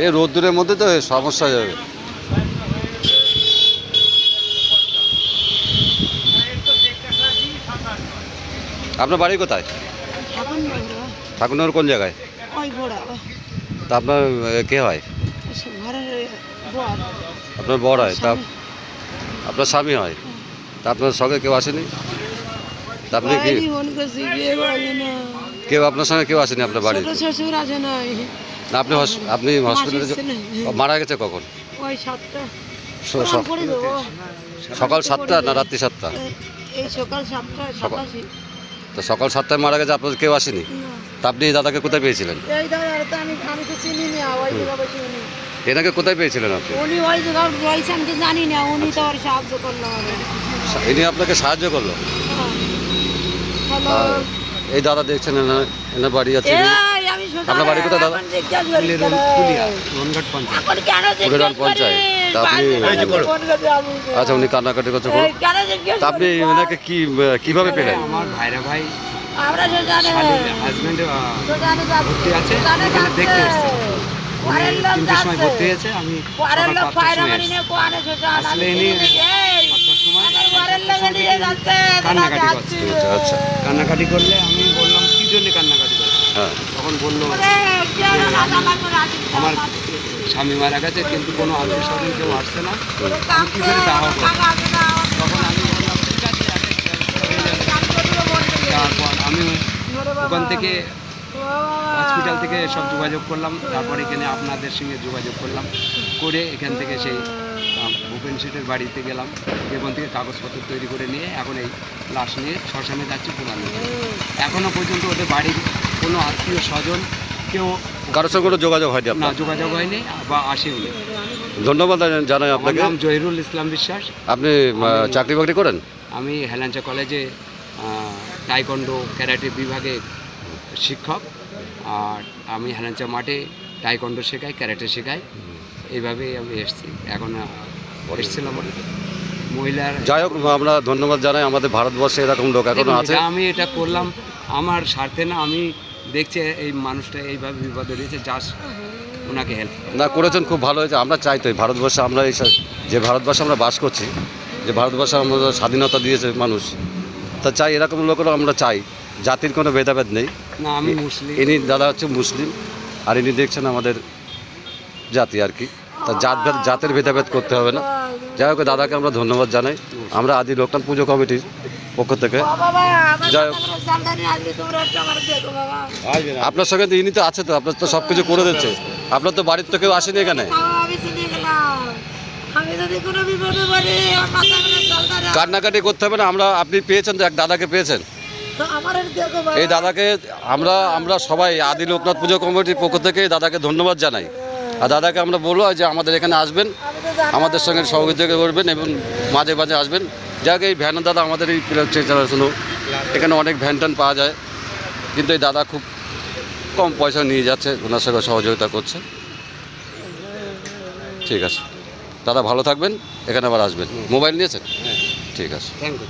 এই রোদ্দুরের মধ্যে তো সমস্যা হয়ে যাবে। আপনার বাড়ি কোথায়? ঠাকুরনগর কোন জায়গায়? তা আপনার কে হয়? আপনার বড় হয়? তা আপনার স্বামী হয়? তা আপনার সঙ্গে কেউ আসেনি? তা আপনি কি কেউ আপনার সঙ্গে কেউ আসেনি আপনার বাড়ি? শ্বশুর আছে না, না আপনি হসপিটালে মারা গেছে কখন? ওই 7টা সকাল 7টা না রাত্রি 7টা? এই সকাল 7টা 87। তো সকাল 7টায় মারা গেছে, আপনার কেউ আসেনি? তা আপনি এই দাদাকে কোথায় পেয়েছিলেন? এই দাদা তো আমি তো চিনি না, ওই জায়গা বসে উনি এনাকে কোথায় পেয়েছিলেন আপনি? উনি ওই জায়গা রয়েছে, আমি তো জানি না, উনি তো আর সাহায্য করলো আমাদের। ইনি আপনাকে সাহায্য করলো? হ্যালো, এই দাদা দেখছেন এনার বাড়ি আছে। আমি আপনার বাড়ি কোথায় দাদা? কুলিয়ান পঞ্চায়েত। তা আপনি আচ্ছা, উনি কান্নাকাটি করছে। তা আপনি এনাকে কিভাবে পেলেন? আমার ভাইরা ভাই আমরা হাজবেন্ড ভর্তি আছে, এখানে দেখতে এসছে। উনি 3টের সময় ভর্তি হয়েছে, আমি সকাল 5টার সময় এসেছি। আসলে ইনি 5টার সময় কান্নাকাটি করছে। আচ্ছা, কান্নাকাটি করলে আমি বললাম কি জন্য কান্নাকাটি করছে? হ্যাঁ। তখন বললো আমার স্বামী মারা গেছে, কিন্তু কোনো আত্মীয় স্বজন কেউ আসছে না, আমি কী করে দাওয়া করবো? তখন আমি বললাম ঠিক আছে, তারপর আমি ওখান থেকে হসপিটাল থেকে সব যোগাযোগ করলাম, তারপর এখানে আপনাদের সঙ্গে যোগাযোগ করলাম, করে এখান থেকে সেই ভূপেন শেঠের বাড়িতে গেলাম, এখান থেকে কাগজপত্র তৈরি করে নিয়ে এখন এই লাশ নিয়ে শ্মশানে যাচ্ছি পুরানো। এখনও পর্যন্ত ওদের বাড়ির কোনো আত্মীয় স্বজন কেউ কারোর সঙ্গে কোনো যোগাযোগ হয়নি না, আপনার? যোগাযোগ হয়নি বা আসেনি। ধন্যবাদ জানাই আমার আপনাকে। নাম জহিরুল ইসলাম বিশ্বাস। আপনি চাকরি বাকরি করেন? আমি হেলাঞ্চা কলেজে টাইকন্ডো ক্যারাটে বিভাগে শিক্ষক, আর আমি হেলাঞ্চা মাঠে টাইকন্ডো শেখাই, ক্যারাটে শেখাই। এইভাবেই আমি এসেছি। এখন এসেছিলাম মহিলার। যাই হোক, আমরা ধন্যবাদ জানাই। আমাদের ভারতবর্ষে এরকম লোক এখনো আছে। আমি এটা করলাম আমার স্বার্থে না, আমি দেখছি এই মানুষটা এইভাবে বিপদে রয়েছে, জাস্ট ওনাকে হেল্প না করেছেন, খুব ভালো হয়েছে। আমরা চাই তো এই ভারতবর্ষে, আমরা এই যে ভারতবর্ষে আমরা বাস করছি, যে ভারতবর্ষে আমাদের স্বাধীনতা দিয়েছে মানুষ, তা চাই এরকম লোকেরও আমরা চাই। জাতির কোনো ভেদাভেদ নেই। না, আমি মুসলিম। ইনি দাদা হচ্ছে মুসলিম, আর ইনি দেখছেন আমাদের জাতি আর কি। তা জাতের ভেদাভেদ করতে হবে না। যাই হোক, দাদাকে আমরা ধন্যবাদ জানাই। আমরা আদি লোকনাথ পুজো কমিটির পক্ষ থেকে। যাই হোক, আপনার সঙ্গে তো ইনি তো আছে, তো আপনার তো সব কিছু করে দিচ্ছে। আপনার তো বাড়ির তো কেউ আসেনি এখানে? কান্নাকাটি করতে হবে না। আপনি পেয়েছেন তো, এক দাদাকে পেয়েছেন। এই দাদাকে আমরা সবাই আদি লোকনাথ পুজো কমিটির পক্ষ থেকে দাদাকে ধন্যবাদ জানাই। আর দাদাকে আমরা বলবো যে আমাদের এখানে আসবেন, আমাদের সঙ্গে সহযোগিতা করবেন এবং মাঝে মাঝে আসবেন। যাক, এই ভ্যান দাদা আমাদের এই শুনো, এখানে অনেক ভ্যান ট্যান পাওয়া যায়, কিন্তু এই দাদা খুব কম পয়সা নিয়ে যাচ্ছে, ওনার সঙ্গে সহযোগিতা করছে। ঠিক আছে দাদা, ভালো থাকবেন, এখানে আবার আসবেন। মোবাইল নিয়েছেন? ঠিক আছে, থ্যাংক ইউ।